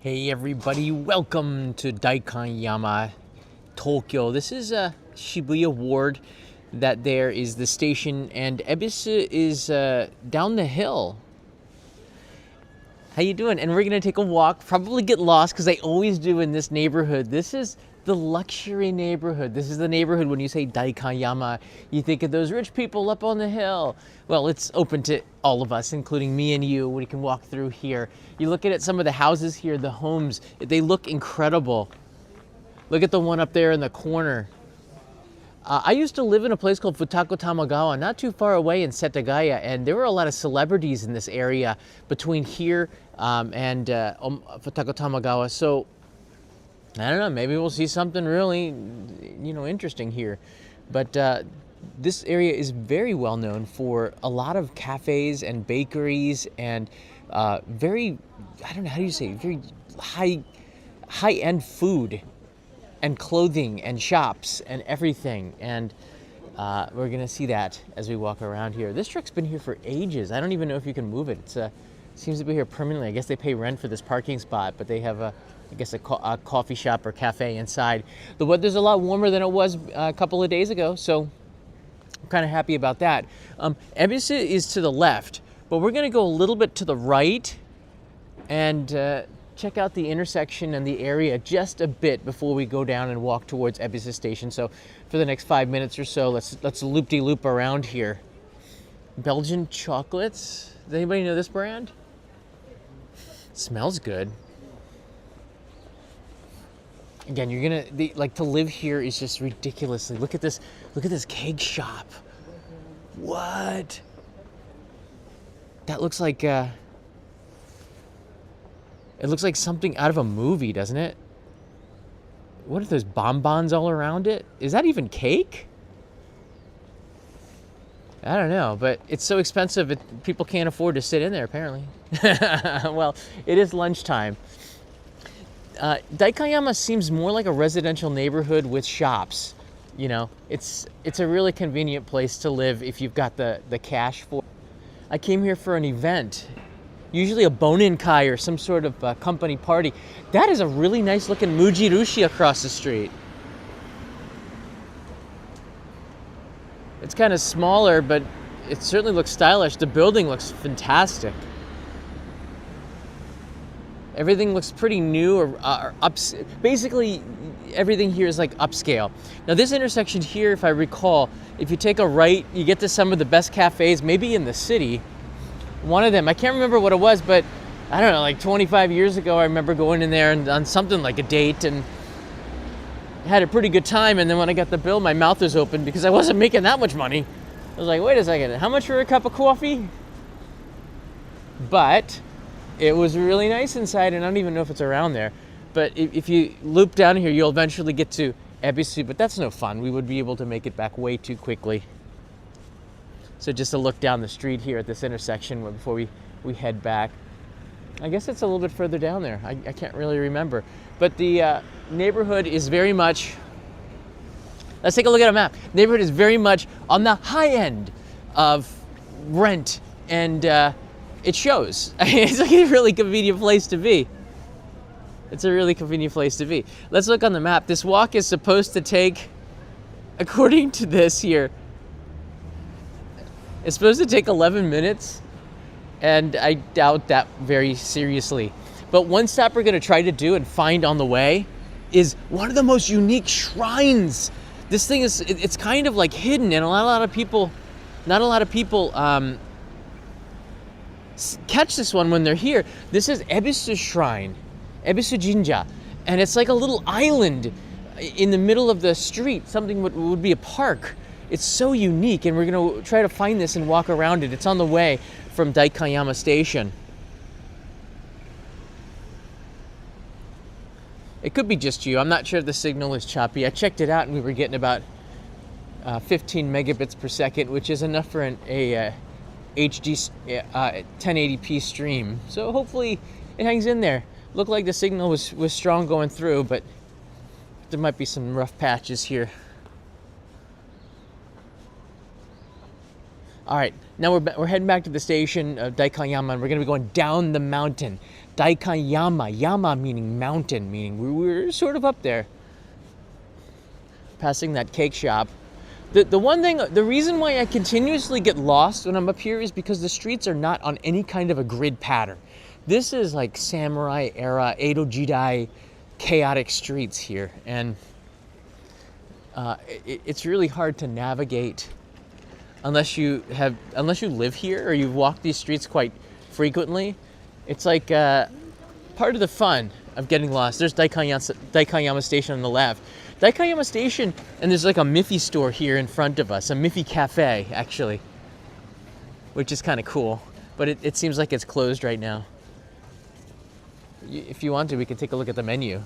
Hey everybody, welcome to Daikanyama, Tokyo. This is Shibuya Ward. That there is the station, and Ebisu is down the hill. How you doing? And we're gonna take a walk, probably get lost, because I always do in this neighborhood. This is the luxury neighborhood. This is the neighborhood when you say Daikanyama, you think of those rich people up on the hill. Well, it's open to all of us, including me and you. We can walk through here. You look at some of the houses here, the homes, they look incredible. Look at the one up there in the corner. I used to live in a place called Futako Tamagawa, not too far away in Setagaya, and there were a lot of celebrities in this area between here and Futako Tamagawa. So I don't know, maybe we'll see something really, interesting here. But this area is very well known for a lot of cafes and bakeries and very, I don't know, how do you say, very high-end food and clothing and shops and everything. And we're gonna see that as we walk around here. This truck's been here for ages. I don't even know if you can move it. It seems to be here permanently. I guess they pay rent for this parking spot, but they have a coffee shop or cafe inside. The weather's a lot warmer than it was a couple of days ago, so I'm kind of happy about that. Ebisu is to the left, but we're gonna go a little bit to the right and check out the intersection and the area just a bit before we go down and walk towards Ebisu Station. So for the next 5 minutes or so, let's loop-de-loop around here. Belgian chocolates. Does anybody know this brand? It smells good. Again, to live here is just ridiculously. Look at this cake shop. What? That looks like it looks like something out of a movie, doesn't it? What are those bonbons all around it? Is that even cake? I don't know, but it's so expensive people can't afford to sit in there, apparently. Well, it is lunchtime. Daikanyama seems more like a residential neighborhood with shops. You know, it's a really convenient place to live if you've got the cash for it. I came here for an event. Usually a boninkai or some sort of company party. That is a really nice looking mujirushi across the street. It's kind of smaller, but it certainly looks stylish. The building looks fantastic. Everything looks pretty new or basically everything here is like upscale. Now this intersection here, if I recall, if you take a right, you get to some of the best cafes, maybe in the city. One of them, I can't remember what it was, but I don't know, like 25 years ago, I remember going in there and on something like a date and had a pretty good time. And then when I got the bill, my mouth was open because I wasn't making that much money. I was like, wait a second, how much for a cup of coffee? But it was really nice inside, and I don't even know if it's around there. But if you loop down here, you'll eventually get to Ebisu, but that's no fun. We would be able to make it back way too quickly. So just a look down the street here at this intersection before we head back. I guess it's a little bit further down there. I can't really remember. But the neighborhood is very much, let's take a look at a map. Neighborhood is very much on the high end of rent, and it shows. It's like a really convenient place to be. It's a really convenient place to be. Let's look on the map. This walk is supposed to take, according to this here, it's supposed to take 11 minutes, and I doubt that very seriously. But one stop we're gonna try to do and find on the way is one of the most unique shrines. This thing it's kind of like hidden, and not a lot of people catch this one when they're here. This is Ebisu Shrine, Ebisu Jinja, and it's like a little island in the middle of the street, something would be a park. It's so unique, and we're gonna try to find this and walk around it. It's on the way from Daikanyama Station. It could be just you. I'm not sure if the signal is choppy. I checked it out and we were getting about 15 megabits per second, which is enough for a HD 1080p stream. So hopefully it hangs in there. Looked like the signal was strong going through, but there might be some rough patches here. All right, now we're heading back to the station of Daikanyama, and we're going to be going down the mountain. Daikanyama, Yama meaning mountain, meaning we're sort of up there. Passing that cake shop. The one thing, the reason why I continuously get lost when I'm up here is because the streets are not on any kind of a grid pattern. This is like samurai era, Edo Jidai, chaotic streets here, and it's really hard to navigate unless you live here or you've walked these streets quite frequently. It's like part of the fun of getting lost. There's Daikanyama Station on the left. Daikanyama Station, and there's like a Miffy store here in front of us, a Miffy Cafe, actually, which is kind of cool, but it seems like it's closed right now. If you want to, we can take a look at the menu.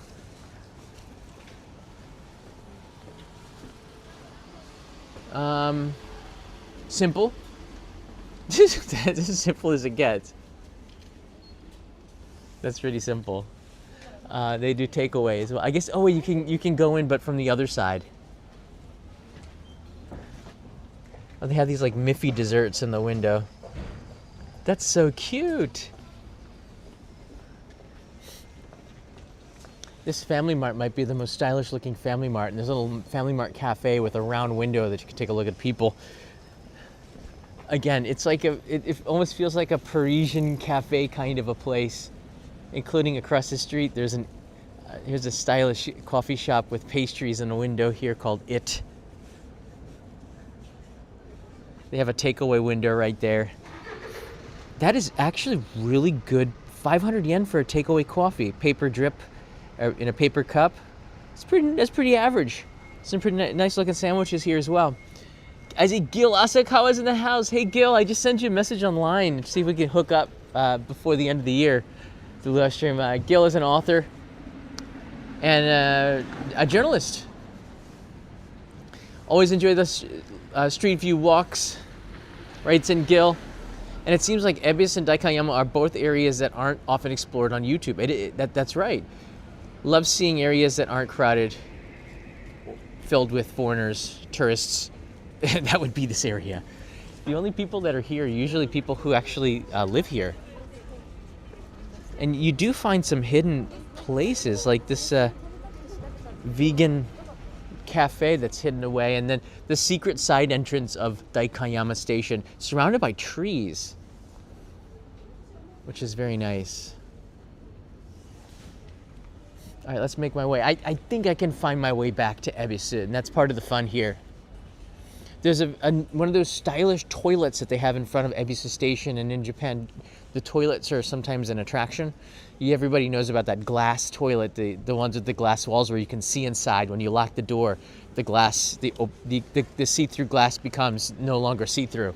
Simple. That's as simple as it gets. That's pretty simple. They do takeaways. Well, I guess. Oh, you can go in, but from the other side. Oh, they have these like Miffy desserts in the window. That's so cute. This Family Mart might be the most stylish looking Family Mart, and there's a little Family Mart cafe with a round window that you can take a look at people. Again, it's like it almost feels like a Parisian cafe kind of a place, including across the street. Here's a stylish coffee shop with pastries in a window here called It. They have a takeaway window right there. That is actually really good. 500 yen for a takeaway coffee, paper drip. In a paper cup. That's pretty average. Some pretty nice looking sandwiches here as well. I see Gil Asakawa's in the house. Hey Gil, I just sent you a message online to see if we can hook up before the end of the year through live stream. Gil is an author and a journalist. Always enjoy the street view walks. Writes in Gil. And it seems like Ebisu and Daikanyama are both areas that aren't often explored on YouTube. That's right. Love seeing areas that aren't crowded, filled with foreigners, tourists. That would be this area. The only people that are here are usually people who actually live here. And you do find some hidden places, like this vegan cafe that's hidden away, and then the secret side entrance of Daikanyama Station, surrounded by trees, which is very nice. All right, let's make my way. I think I can find my way back to Ebisu, and that's part of the fun here. There's one of those stylish toilets that they have in front of Ebisu Station, and in Japan, the toilets are sometimes an attraction. Everybody knows about that glass toilet, the ones with the glass walls where you can see inside. When you lock the door, the glass, the see-through glass becomes no longer see-through.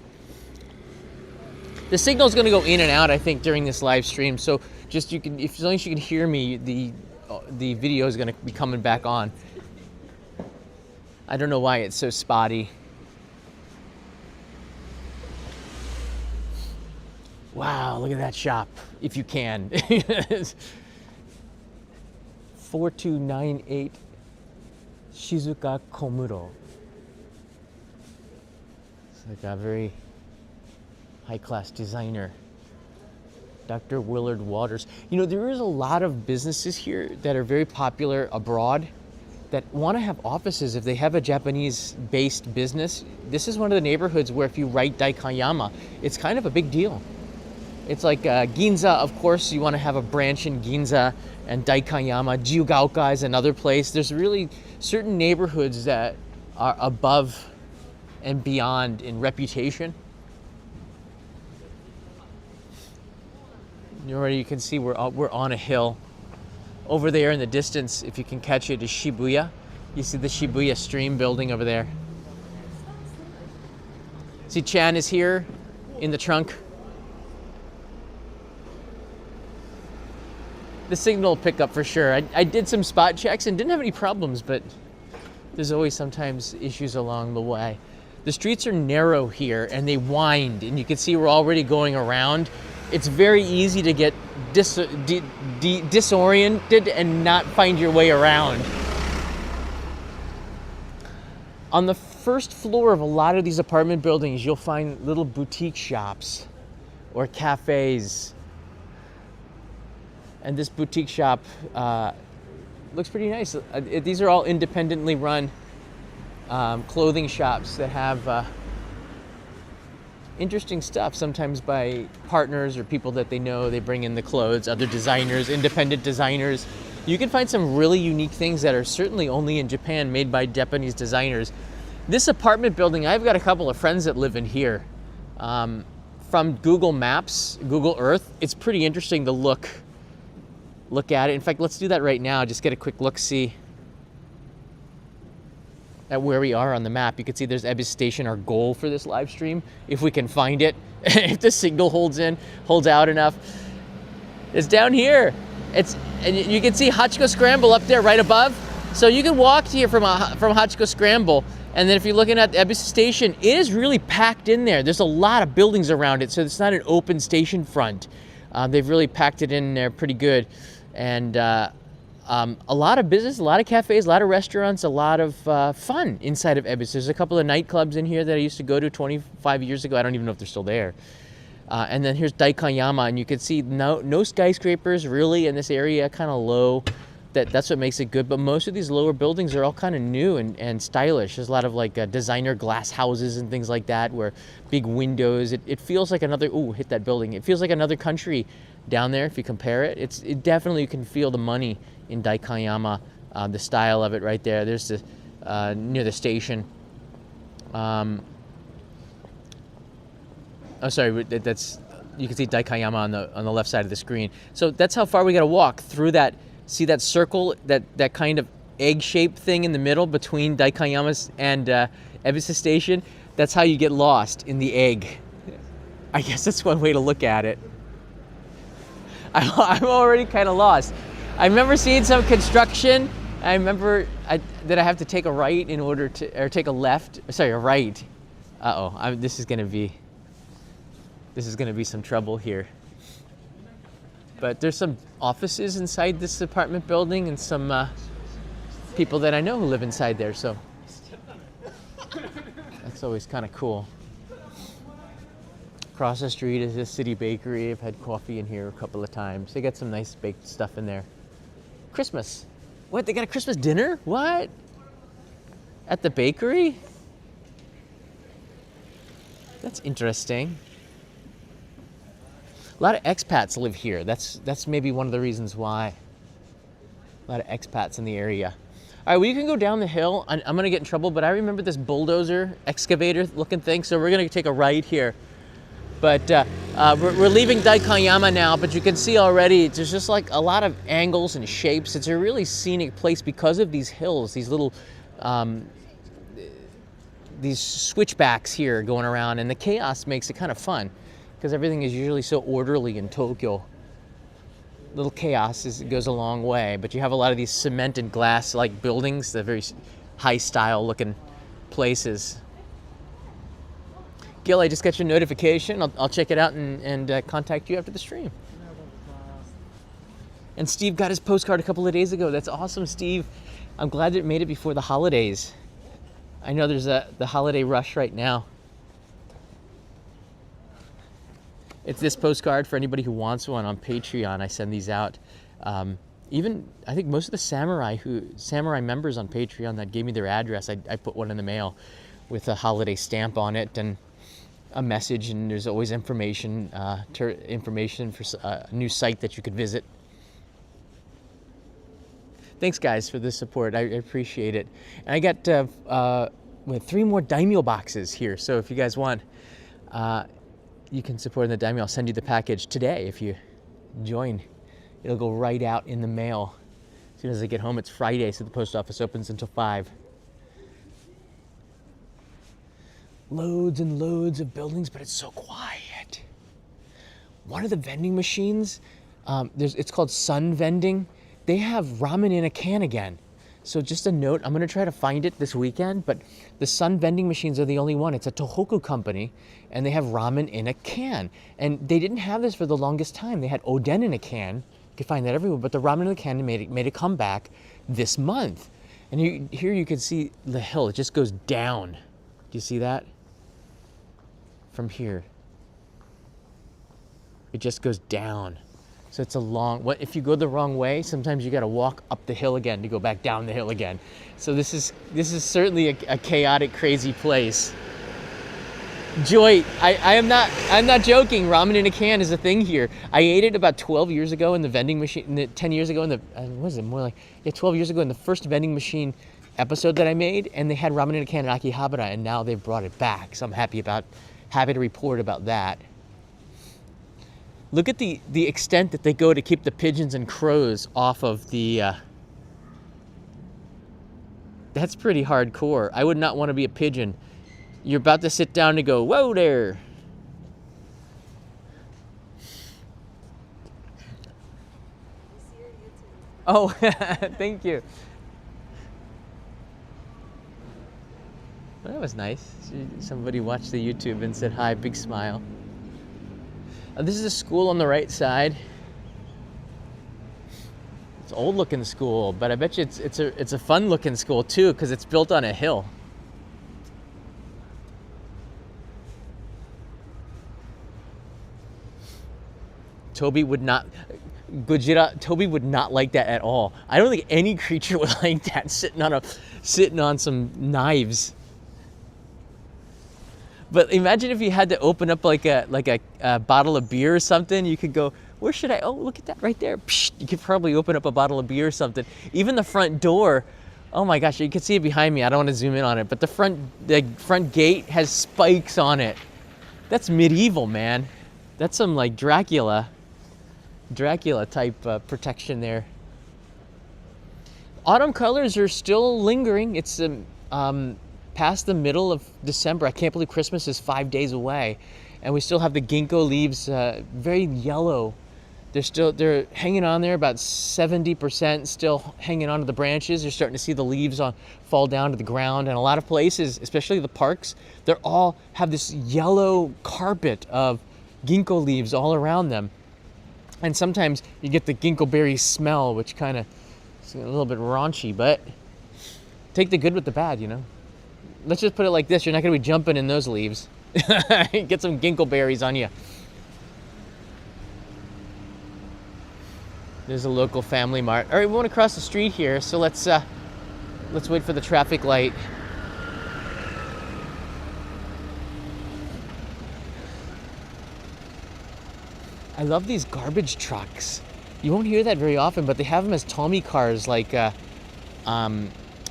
The signal's going to go in and out, I think, during this live stream. So just as long as you can hear me, the video is going to be coming back on. I don't know why it's so spotty. Wow, look at that shop, if you can. 4298 Shizuka Komuro. It's like a very high-class designer. Dr. Willard Waters. You know, there is a lot of businesses here that are very popular abroad that want to have offices if they have a Japanese-based business. This is one of the neighborhoods where if you write Daikanyama, it's kind of a big deal. It's like Ginza, of course, you want to have a branch in Ginza, and Daikanyama. Jiugaoka is another place. There's really certain neighborhoods that are above and beyond in reputation. Already you can see we're on a hill. Over there in the distance, if you can catch it, is Shibuya. You see the Shibuya Stream building over there. See, Chan is here in the trunk. The signal will pick up for sure. I did some spot checks and didn't have any problems, but there's always sometimes issues along the way. The streets are narrow here and they wind, and you can see we're already going around. It's very easy to get disoriented and not find your way around. On the first floor of a lot of these apartment buildings, you'll find little boutique shops or cafes. And this boutique shop looks pretty nice. These are all independently run clothing shops that have interesting stuff, sometimes by partners or people that they know. They bring in the clothes, other designers, independent designers. You can find some really unique things that are certainly only in Japan, made by Japanese designers. This apartment building, I've got a couple of friends that live in here. From Google Maps, Google Earth, it's pretty interesting to look at it. In fact, let's do that right now. Just get a quick look-see at where we are on the map. You can see there's Ebisu Station, our goal for this live stream, if we can find it. If the signal holds out enough. It's down here. And you can see Hachiko Scramble up there right above. So you can walk here from Hachiko Scramble. And then if you're looking at the Ebisu Station, it is really packed in there. There's a lot of buildings around it, so it's not an open station front. They've really packed it in there pretty good. And a lot of business, a lot of cafes, a lot of restaurants, a lot of fun inside of Ebisu. There's a couple of nightclubs in here that I used to go to 25 years ago. I don't even know if they're still there. And then here's Daikanyama, and you can see no skyscrapers really in this area, kind of low. That's what makes it good, but most of these lower buildings are all kind of new and stylish. There's a lot of like designer glass houses and things like that, where big windows. It feels like another, hit that building. It feels like another country down there if you compare it. It definitely, you can feel the money in Daikanyama, the style of it right there. There's the, near the station. Oh, sorry, that's, you can see Daikanyama on the left side of the screen. So that's how far we gotta walk through that. See that circle, that kind of egg-shaped thing in the middle between Daikanyama and Ebisu Station? That's how you get lost in the egg. I guess that's one way to look at it. I'm already kind of lost. I remember seeing some construction. I remember that I have to take a right in order to, or take a left. Sorry, a right. This is gonna be some trouble here. But there's some offices inside this apartment building and some people that I know who live inside there, so that's always kind of cool. Across the street is a city bakery. I've had coffee in here a couple of times. They got some nice baked stuff in there. Christmas. What, they got a Christmas dinner? What? At the bakery? That's interesting. A lot of expats live here. That's maybe one of the reasons why. A lot of expats in the area. All right, well, you can go down the hill. I'm gonna get in trouble, but I remember this bulldozer, excavator looking thing, so we're gonna take a right here. But we're leaving Daikanyama now, but you can see already there's just like a lot of angles and shapes. It's a really scenic place because of these hills, these little, these switchbacks here going around, and the chaos makes it kind of fun, because everything is usually so orderly in Tokyo. Little chaos goes a long way, but you have a lot of these cement and glass like buildings, the very high style looking places. Gil, I just got your notification. I'll check it out and contact you after the stream. And Steve got his postcard a couple of days ago. That's awesome, Steve. I'm glad that it made it before the holidays. I know there's the holiday rush right now. It's this postcard for anybody who wants one on Patreon. I send these out. Even, I think most of the samurai members on Patreon that gave me their address, I put one in the mail with a holiday stamp on it and a message, and there's always information for a new site that you could visit. Thanks, guys, for the support. I appreciate it. And I got 3 more daimyo boxes here, so if you guys want, you can support in the daimyo. I'll send you the package today if you join. It'll go right out in the mail. As soon as I get home, it's Friday, so the post office opens until 5. Loads and loads of buildings, but it's so quiet. One of the vending machines, it's called Sun Vending. They have ramen in a can again. So just a note, I'm gonna try to find it this weekend, but the Sun vending machines are the only one. It's a Tohoku company, and they have ramen in a can. And they didn't have this for the longest time. They had oden in a can. You can find that everywhere, but the ramen in a can made a comeback this month. And here you can see the hill, it just goes down. Do you see that? From here. It just goes down. So it's a long, what if you go the wrong way, sometimes you got to walk up the hill again to go back down the hill again. So this is certainly a chaotic, crazy place. Joy, I'm not joking. Ramen in a can is a thing here. I ate it about 12 years ago in the vending machine, 10 years ago in the, what is it, more like, yeah, 12 years ago in the first vending machine episode that I made, and they had ramen in a can at Akihabara, and now they've brought it back. So I'm happy to report about that. Look at the extent that they go to keep the pigeons and crows off of the, that's pretty hardcore. I would not want to be a pigeon. You're about to sit down and go, whoa there. Oh, thank you. Well, that was nice. Somebody watched the YouTube and said hi, big smile. This is a school on the right side. It's an old looking school, but I bet you it's a fun looking school too, because it's built on a hill. Toby would not like that at all. I don't think any creature would like that, sitting on some knives. But imagine if you had to open up like a bottle of beer or something. You could go, where should I? Oh, look at that right there. Psh, you could probably open up a bottle of beer or something. Even the front door. Oh my gosh, you can see it behind me. I don't want to zoom in on it, but the front gate has spikes on it. That's medieval, man. That's some like Dracula type protection there. Autumn colors are still lingering. It's past the middle of December. I can't believe Christmas is 5 days away, and we still have the ginkgo leaves, very yellow. They're hanging on there, about 70% still hanging onto the branches. You're starting to see the leaves fall down to the ground, and a lot of places, especially the parks, they all have this yellow carpet of ginkgo leaves all around them. And sometimes you get the ginkgo berry smell, which kind of is a little bit raunchy, but take the good with the bad, you know. Let's just put it like this. You're not going to be jumping in those leaves. Get some ginkgo berries on you. There's a local family mart. All right, we want to cross the street here, so let's wait for the traffic light. I love these garbage trucks. You won't hear that very often, but they have them as Tommy cars, like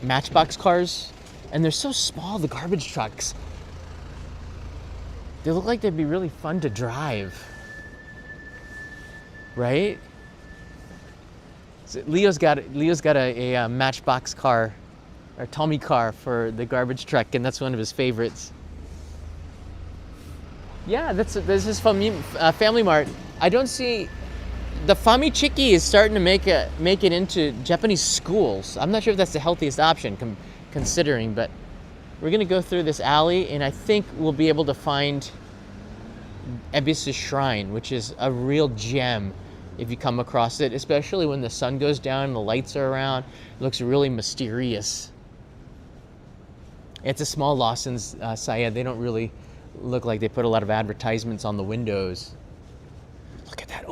Matchbox cars. And they're so small, the garbage trucks. They look like they'd be really fun to drive. Right? So Leo's got a Matchbox car, or Tommy car for the garbage truck, and that's one of his favorites. Yeah, this is Family Mart. I don't see, the Famichiki is starting to make it into Japanese schools. I'm not sure if that's the healthiest option considering, but we're gonna go through this alley, and I think we'll be able to find Ebisu Shrine, which is a real gem if you come across it, especially when the sun goes down and the lights are around. It looks really mysterious. It's a small Lawson's saya. They don't really look like they put a lot of advertisements on the windows. Look at that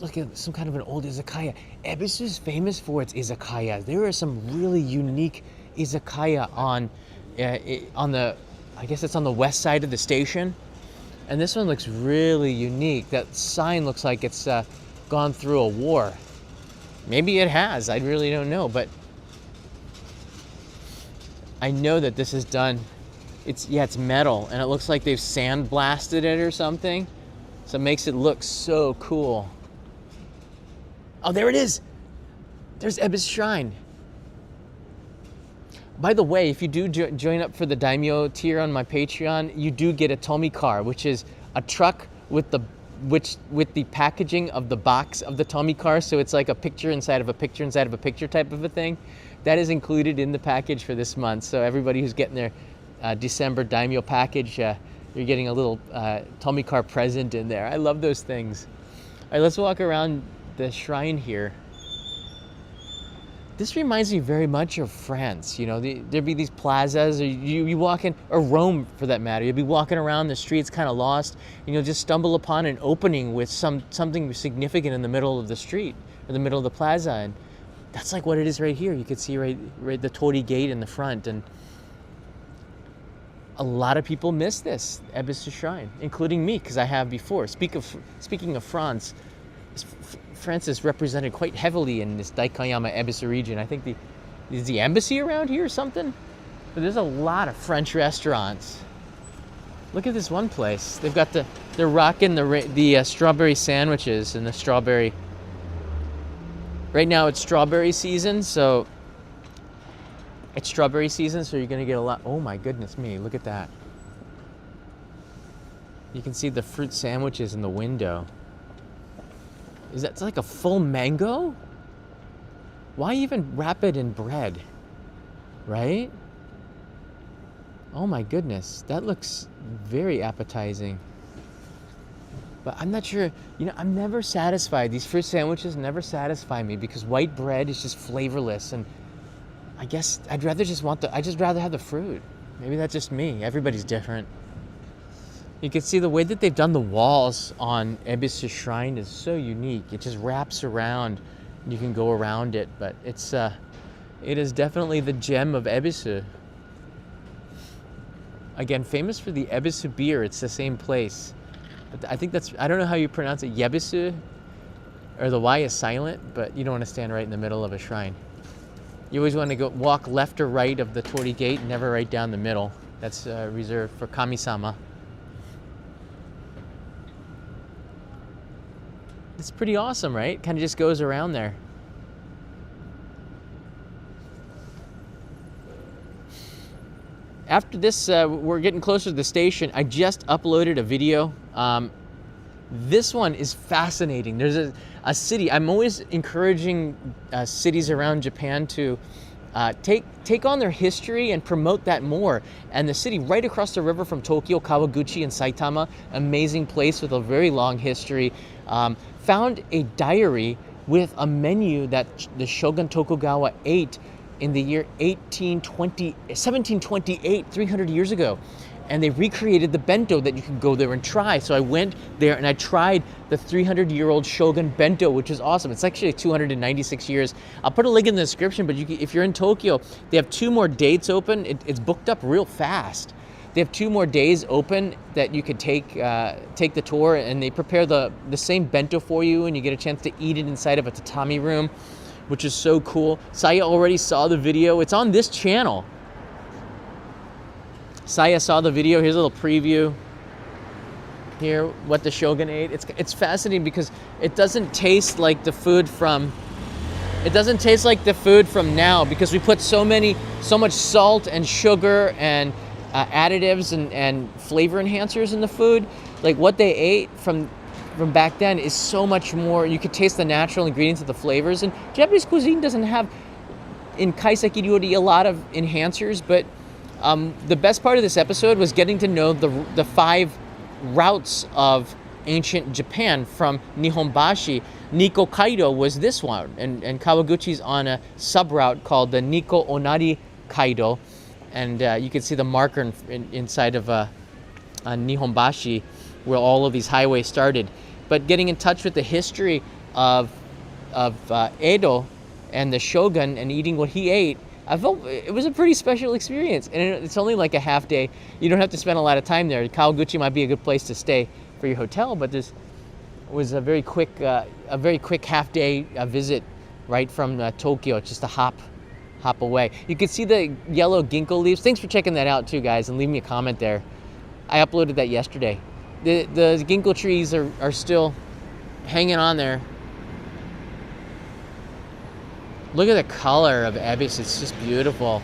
look at some kind of an old izakaya. Ebisu is famous for its izakaya. There are some really unique izakaya on the, I guess it's on the west side of the station. And this one looks really unique. That sign looks like it's gone through a war. Maybe it has, I really don't know, but I know that this is done. It's metal, and it looks like they've sandblasted it or something. So it makes it look so cool. Oh, there it is. There's Ebisu Shrine. By the way, if you do join up for the Daimyo tier on my Patreon, you do get a Tomi car, which is a truck with the packaging of the box of the Tomi car. So it's like a picture inside of a picture inside of a picture type of a thing. That is included in the package for this month. So everybody who's getting their December Daimyo package, you're getting a little Tomi car present in there. I love those things. All right, let's walk around the shrine here. This reminds me very much of France. There'd be these plazas, or you walk in, or Rome for that matter. You'd be walking around the streets kind of lost, and you'll just stumble upon an opening with something significant in the middle of the street, or the middle of the plaza. And that's like what it is right here. You could see right the Torii Gate in the front. And a lot of people miss this Ebisu Shrine, including me, because I have before. Speaking of France, France is represented quite heavily in this Daikanyama Ebisu region. I think is the embassy around here or something? But there's a lot of French restaurants. Look at this one place. They're rocking the strawberry sandwiches and the strawberry. Right now it's strawberry season, so you're gonna get a lot. Oh my goodness me, look at that. You can see the fruit sandwiches in the window. Is that like a full mango? Why even wrap it in bread? Right? Oh my goodness, that looks very appetizing. But I'm not sure, I'm never satisfied. These fruit sandwiches never satisfy me because white bread is just flavorless, and I guess I'd rather have the fruit. Maybe that's just me. Everybody's different. You can see the way that they've done the walls on Ebisu Shrine is so unique. It just wraps around. You can go around it, but it is definitely the gem of Ebisu. Again, famous for the Ebisu beer. It's the same place. But I think I don't know how you pronounce it, Yebisu, or the Y is silent, but you don't want to stand right in the middle of a shrine. You always want to walk left or right of the Torii Gate, never right down the middle. That's reserved for Kami-sama. It's pretty awesome, right? Kind of just goes around there. After this, we're getting closer to the station. I just uploaded a video. This one is fascinating. There's a city. I'm always encouraging cities around Japan to take on their history and promote that more. And the city right across the river from Tokyo, Kawaguchi and Saitama, amazing place with a very long history, found a diary with a menu that the Shogun Tokugawa ate in the year 1728, 300 years ago. And they recreated the bento that you can go there and try. So I went there and I tried the 300-year-old Shogun bento, which is awesome. It's actually 296 years. I'll put a link in the description, but if you're in Tokyo, they have 2 more dates open. It's booked up real fast. They have 2 more days open that you could take the tour, and they prepare the same bento for you, and you get a chance to eat it inside of a tatami room, which is so cool. Saya already saw the video. It's on this channel. Saya saw the video. Here's a little preview. Here, what the Shogun ate. It's fascinating because it doesn't taste like the food from. It doesn't taste like the food from now because we put so much salt and sugar and additives and flavor enhancers in the food. Like what they ate from back then is so much more. You could taste the natural ingredients of the flavors. And Japanese cuisine doesn't have in kaiseki ryori a lot of enhancers, but the best part of this episode was getting to know the 5 routes of ancient Japan from Nihonbashi. Nikko Kaido was this one, and Kawaguchi's on a sub-route called the Nikko Onari Kaido, and you can see the marker inside of Nihonbashi where all of these highways started. But getting in touch with the history of Edo and the Shogun and eating what he ate, I felt it was a pretty special experience, and it's only like a half day. You don't have to spend a lot of time there. Kawaguchi might be a good place to stay for your hotel, but this was a very quick half day visit right from Tokyo, just a hop away. You can see the yellow ginkgo leaves. Thanks for checking that out too, guys, and leave me a comment there. I uploaded that yesterday. The ginkgo trees are still hanging on there. Look at the color of Ebisu. It's just beautiful.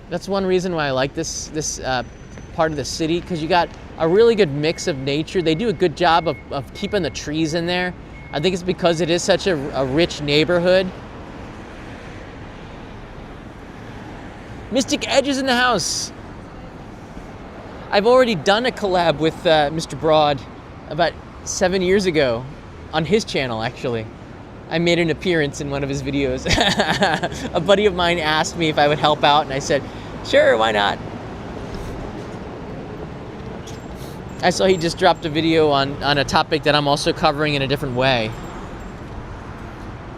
That's one reason why I like this part of the city, because you got a really good mix of nature. They do a good job of keeping the trees in there. I think it's because it is such a rich neighborhood. Mystic Edge is in the house. I've already done a collab with Mr. Broad about 7 years ago on his channel, actually. I made an appearance in one of his videos. A buddy of mine asked me if I would help out, and I said, sure, why not? I saw he just dropped a video on a topic that I'm also covering in a different way.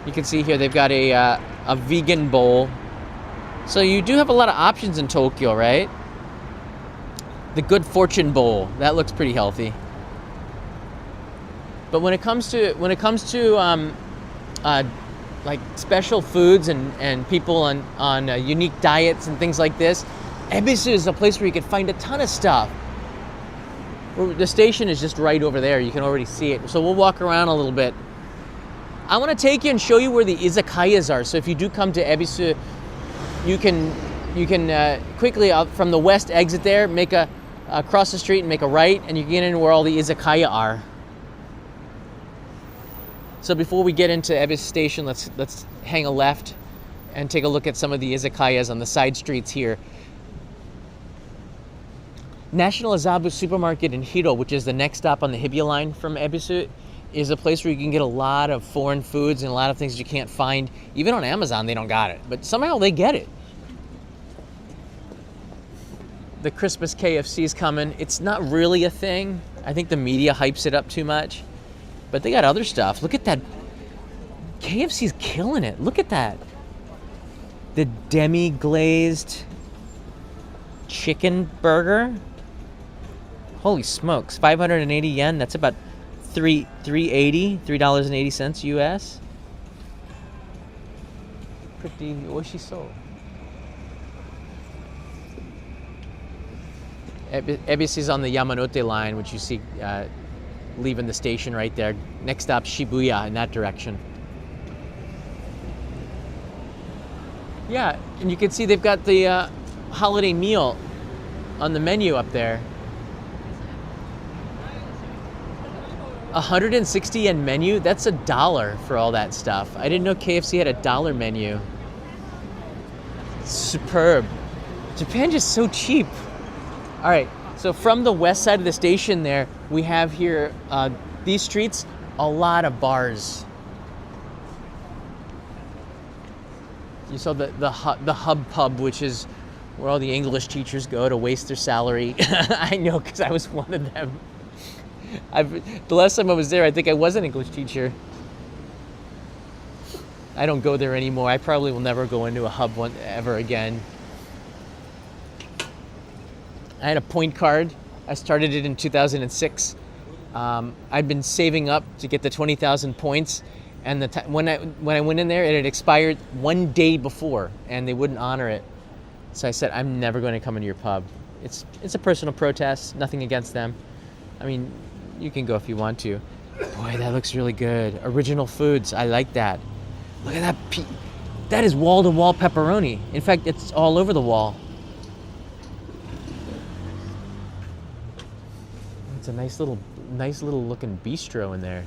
You can see here they've got a vegan bowl. So you do have a lot of options in Tokyo, right? The Good Fortune Bowl, that looks pretty healthy. But when it comes to like special foods and people on unique diets and things like this, Ebisu is a place where you can find a ton of stuff. The station is just right over there. You can already see it. So we'll walk around a little bit. I want to take you and show you where the izakayas are. So if you do come to Ebisu, you can quickly from the west exit there, make across the street and make a right, and you can get into where all the izakaya are. So before we get into Ebisu Station, let's hang a left and take a look at some of the izakayas on the side streets here. National Azabu Supermarket in Hiro, which is the next stop on the Hibiya line from Ebisu, is a place where you can get a lot of foreign foods and a lot of things you can't find. Even on Amazon, they don't got it, but somehow they get it. The Christmas KFC is coming. It's not really a thing. I think the media hypes it up too much, but they got other stuff. Look at that. KFC's killing it. Look at that. The demi-glazed chicken burger. Holy smokes, 580 yen. That's about $3.80 US. Pretty oishiso. Ebisu is on the Yamanote line, which you see leaving the station right there. Next stop, Shibuya, in that direction. Yeah, and you can see they've got the holiday meal on the menu up there. 160 yen menu? That's $1 for all that stuff. I didn't know KFC had a $1 menu. Superb. Japan just so cheap. All right, so from the west side of the station there, we have here, these streets, a lot of bars. You saw the Hub Pub, which is where all the English teachers go to waste their salary. I know, because I was one of them. The last time I was there, I think I was an English teacher. I don't go there anymore. I probably will never go into a Hub one ever again. I had a point card. I started it in 2006. I'd been saving up to get the 20,000 points, and when I went in there, it had expired one day before, and they wouldn't honor it. So I said, I'm never going to come into your pub. It's a personal protest, nothing against them. I mean, you can go if you want to. Boy, that looks really good. Original foods, I like that. Look at that. That is wall-to-wall pepperoni. In fact, it's all over the wall. It's a nice little looking bistro in there.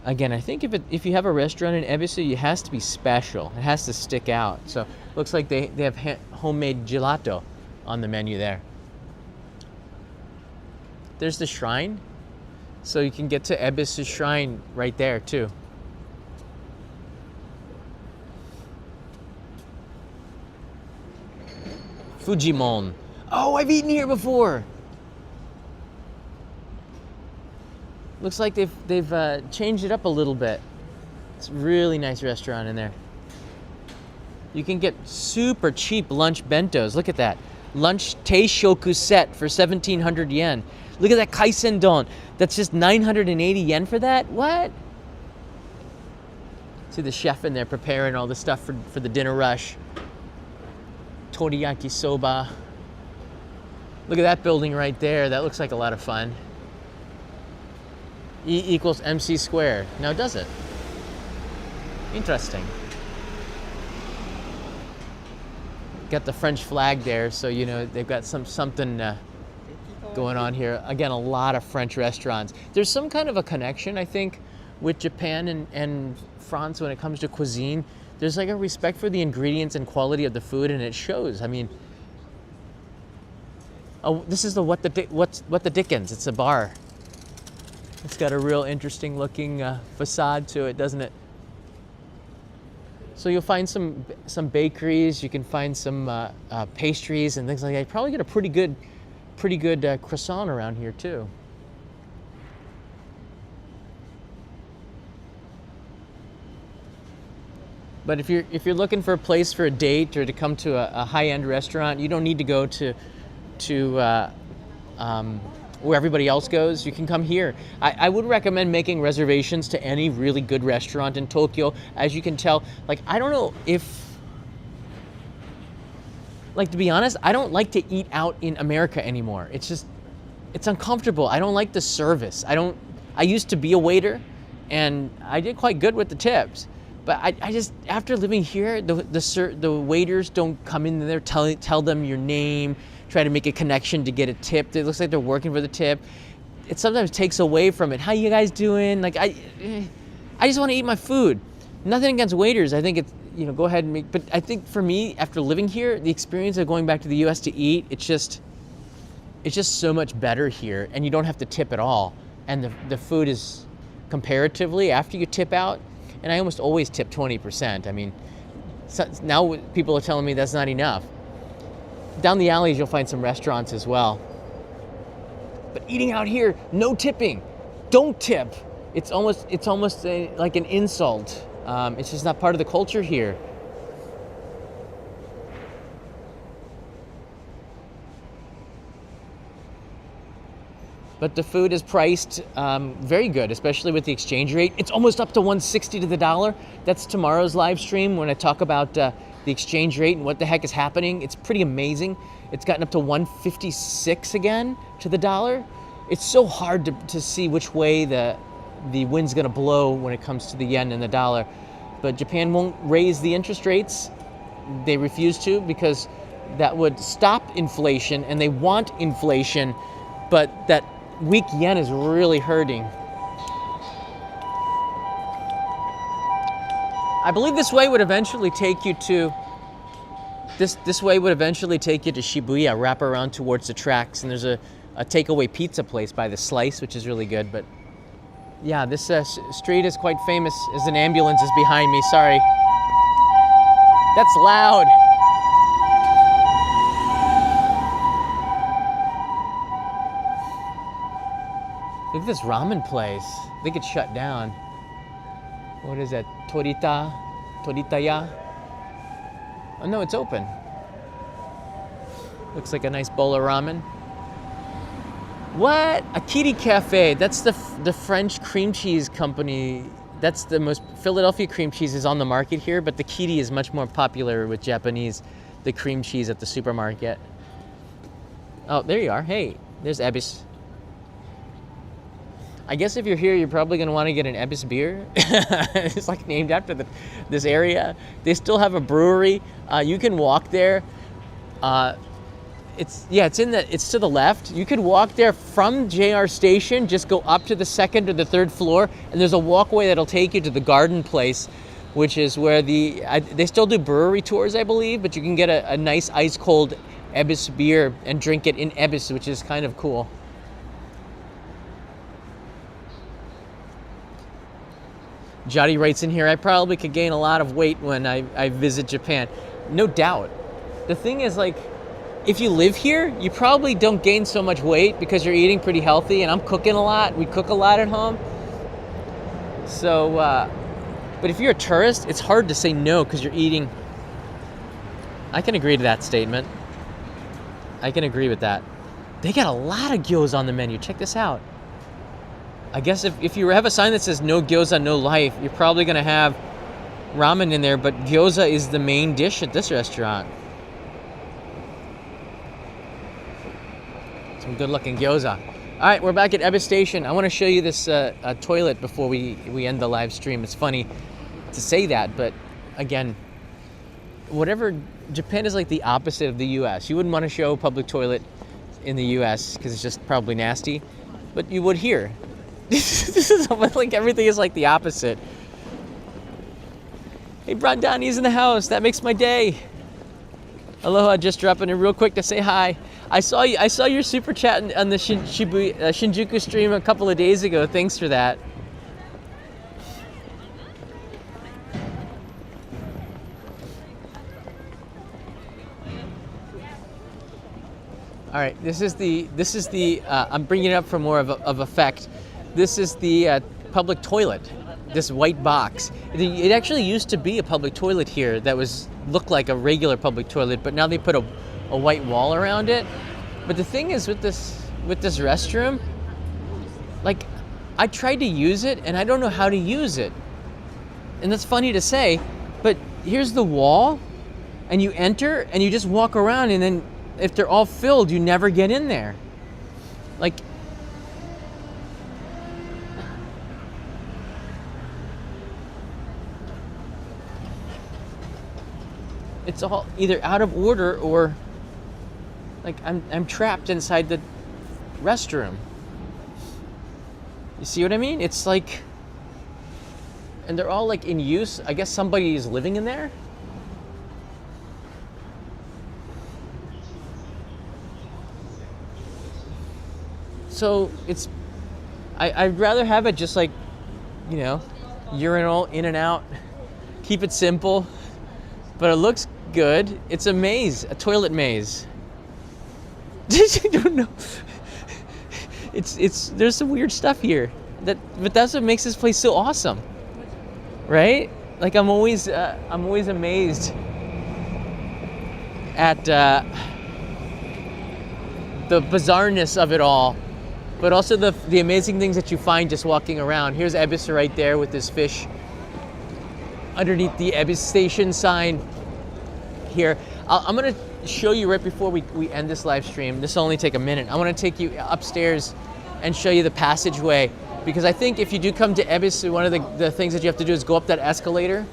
Again, I think if you have a restaurant in Ebisu, it has to be special. It has to stick out. So looks like they have homemade gelato on the menu there. There's the shrine. So you can get to Ebisu Shrine right there too. Fujimon. Oh, I've eaten here before. Looks like they've changed it up a little bit. It's a really nice restaurant in there. You can get super cheap lunch bentos. Look at that. Lunch teishoku set for 1,700 yen. Look at that kaisen don. That's just 980 yen for that? What? See the chef in there preparing all the stuff for the dinner rush. Toriyaki soba. Look at that building right there. That looks like a lot of fun. E equals MC squared. Now does it? Interesting. Got the French flag there, so you know they've got something going on here. Again, a lot of French restaurants. There's some kind of a connection, I think, with Japan and France when it comes to cuisine. There's like a respect for the ingredients and quality of the food, and it shows. I mean, oh, this is the What the Dickens. It's a bar. It's got a real interesting looking facade to it, doesn't it? So you'll find some bakeries. You can find some pastries and things like that. You probably get a pretty good croissant around here too. But if you're looking for a place for a date or to come to a high-end restaurant, you don't need to go to where everybody else goes. You can come here. I would recommend making reservations to any really good restaurant in Tokyo. As you can tell, like, I don't know if, like, to be honest, I don't like to eat out in America anymore. It's uncomfortable. I don't like the service. I used to be a waiter and I did quite good with the tips. But I just, after living here, the waiters don't come in there, tell them your name, try to make a connection to get a tip. It looks like they're working for the tip. It sometimes takes away from it. How you guys doing? Like, I just want to eat my food. Nothing against waiters. I think it's, go ahead and make, but I think for me, after living here, the experience of going back to the US to eat, it's just so much better here, and you don't have to tip at all. And the food is, comparatively, after you tip out, and I almost always tip 20%. I mean, now people are telling me that's not enough. Down the alleys, you'll find some restaurants as well. But eating out here, no tipping. Don't tip. It's almost like an insult. It's just not part of the culture here. But the food is priced very good, especially with the exchange rate. It's almost up to 160 to the dollar. That's tomorrow's live stream when I talk about the exchange rate and what the heck is happening. It's pretty amazing. It's gotten up to 156 again to the dollar. It's so hard to see which way the wind's gonna blow when it comes to the yen and the dollar. But Japan won't raise the interest rates. They refuse to because that would stop inflation, and they want inflation, but that weak yen is really hurting. I believe this way would eventually take you to Shibuya, wrap around towards the tracks, and there's a takeaway pizza place by the Slice, which is really good. But yeah, this street is quite famous. As an ambulance is behind me, sorry. That's loud. Look at this ramen place. I think it's shut down. What is that? Toritaya? Oh no, it's open. Looks like a nice bowl of ramen. What? A Kitty Cafe. That's the French cream cheese company. That's the most, Philadelphia cream cheese is on the market here, but the Kitty is much more popular with Japanese, the cream cheese at the supermarket. Oh, there you are. Hey, there's Ebisu. I guess if you're here, you're probably going to want to get an Ebisu beer. It's like named after this area. They still have a brewery. You can walk there. It's to the left. You could walk there from JR Station, just go up to the second or the third floor, and there's a walkway that'll take you to the garden place, which is where they still do brewery tours, I believe, but you can get a nice ice cold Ebisu beer and drink it in Ebisu, which is kind of cool. Jody writes in here, I probably could gain a lot of weight when I visit Japan. No doubt. The thing is, like, if you live here, you probably don't gain so much weight because you're eating pretty healthy, and I'm cooking a lot. We cook a lot at home. So, but if you're a tourist, it's hard to say no because you're eating. I can agree to that statement. I can agree with that. They got a lot of gyoza on the menu. Check this out. I guess if you have a sign that says no gyoza, no life, you're probably going to have ramen in there, but gyoza is the main dish at this restaurant. Some good looking gyoza. All right, we're back at Ebisu Station. I want to show you this toilet before we end the live stream. It's funny to say that, but again, Japan is like the opposite of the US. You wouldn't want to show a public toilet in the US because it's just probably nasty, but you would here. This is like everything is like the opposite. Hey, Brandani's in the house. That makes my day. Aloha, just dropping in real quick to say hi. I saw your super chat on the Shinjuku stream a couple of days ago. Thanks for that. All right, this is the I'm bringing it up for more of effect. This is the public toilet. This white box. It actually used to be a public toilet here that looked like a regular public toilet, but now they put a white wall around it. But the thing is with this restroom, like, I tried to use it and I don't know how to use it. And that's funny to say, but here's the wall, and you enter and you just walk around, and then if they're all filled, you never get in there. Like, it's all either out of order or like I'm trapped inside the restroom. You see what I mean? It's like, and they're all like in use. I guess somebody is living in there. So I'd rather have it just like, urinal in and out, keep it simple, but it looks good. It's a maze, a toilet maze. You don't know. There's some weird stuff here, but that's what makes this place so awesome, right? Like I'm always amazed at the bizarreness of it all. But also the amazing things that you find just walking around. Here's Ebisu right there with this fish underneath the Ebisu Station sign here. I'm going to show you right before we end this live stream. This will only take a minute. I want to take you upstairs and show you the passageway, because I think if you do come to Ebisu, one of the things that you have to do is go up that escalator.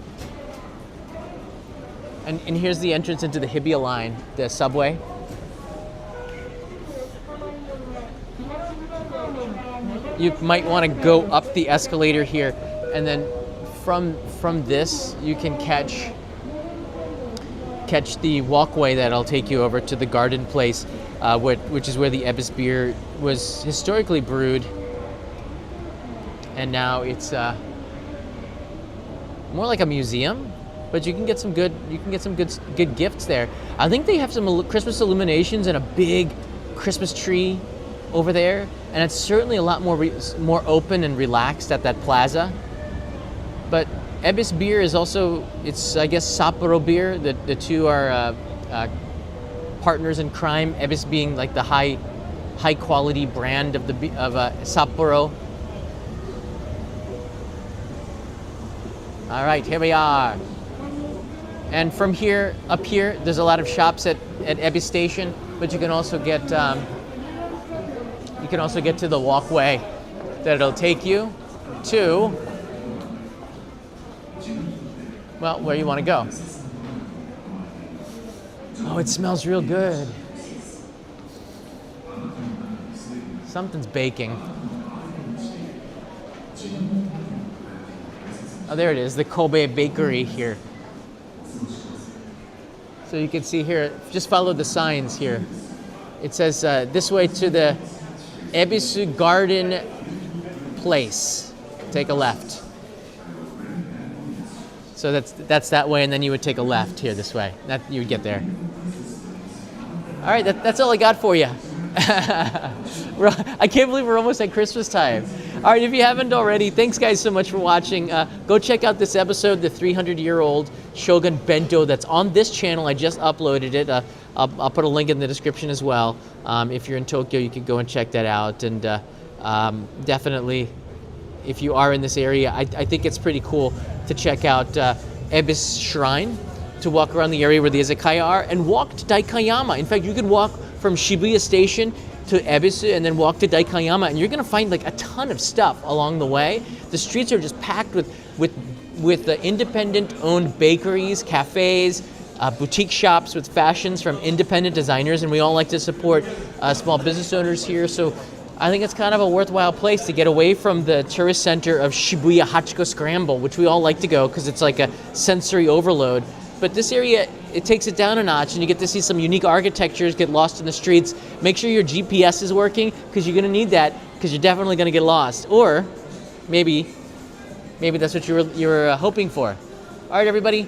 And here's the entrance into the Hibiya line, the subway. You might want to go up the escalator here, and then from this you can catch the walkway that'll take you over to the garden place, which is where the Ebisu beer was historically brewed, and now it's more like a museum. But you can get some good gifts there. I think they have some Christmas illuminations and a big Christmas tree over there, and it's certainly a lot more open and relaxed at that plaza. But Ebisu beer is also, it's, I guess, Sapporo beer. The two are partners in crime. Ebisu being like the high quality brand of Sapporo. All right, here we are. And from here, up here, there's a lot of shops at Ebisu Station, but you can also get to the walkway that it'll take you to, well, where you want to go. Oh, it smells real good. Something's baking. Oh, there it is, the Kobe Bakery here. So you can see here, just follow the signs here. It says this way to the Ebisu Garden Place. Take a left. So that's that way, and then you would take a left here this way. You would get there. All right, that's all I got for you. I can't believe we're almost at Christmas time. All right, if you haven't already, thanks guys so much for watching. Go check out this episode, the 300-year-old Shogun Bento, that's on this channel. I just uploaded it. I'll put a link in the description as well. If you're in Tokyo, you can go and check that out. And definitely, if you are in this area, I think it's pretty cool to check out Ebisu Shrine, to walk around the area where the izakaya are, and walk to Daikanyama. In fact, you can walk from Shibuya Station to Ebisu and then walk to Daikanyama, and you're going to find like a ton of stuff along the way. The streets are just packed with the independent-owned bakeries, cafes, boutique shops with fashions from independent designers, and we all like to support small business owners here. So I think it's kind of a worthwhile place to get away from the tourist center of Shibuya Hachiko Scramble, which we all like to go because it's like a sensory overload. But this area it takes it down a notch, and you get to see some unique architectures, get lost in the streets. Make sure your GPS is working, because you're gonna need that, because you're definitely gonna get lost. Or maybe that's what you were hoping for. All right, everybody.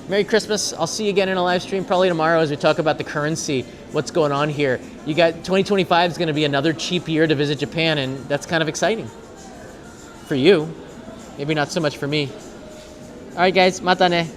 Merry Christmas. I'll see you again in a live stream probably tomorrow as we talk about the currency, what's going on here. You got 2025 is going to be another cheap year to visit Japan, and that's kind of exciting for you. Maybe not so much for me. All right, guys. Mata ne.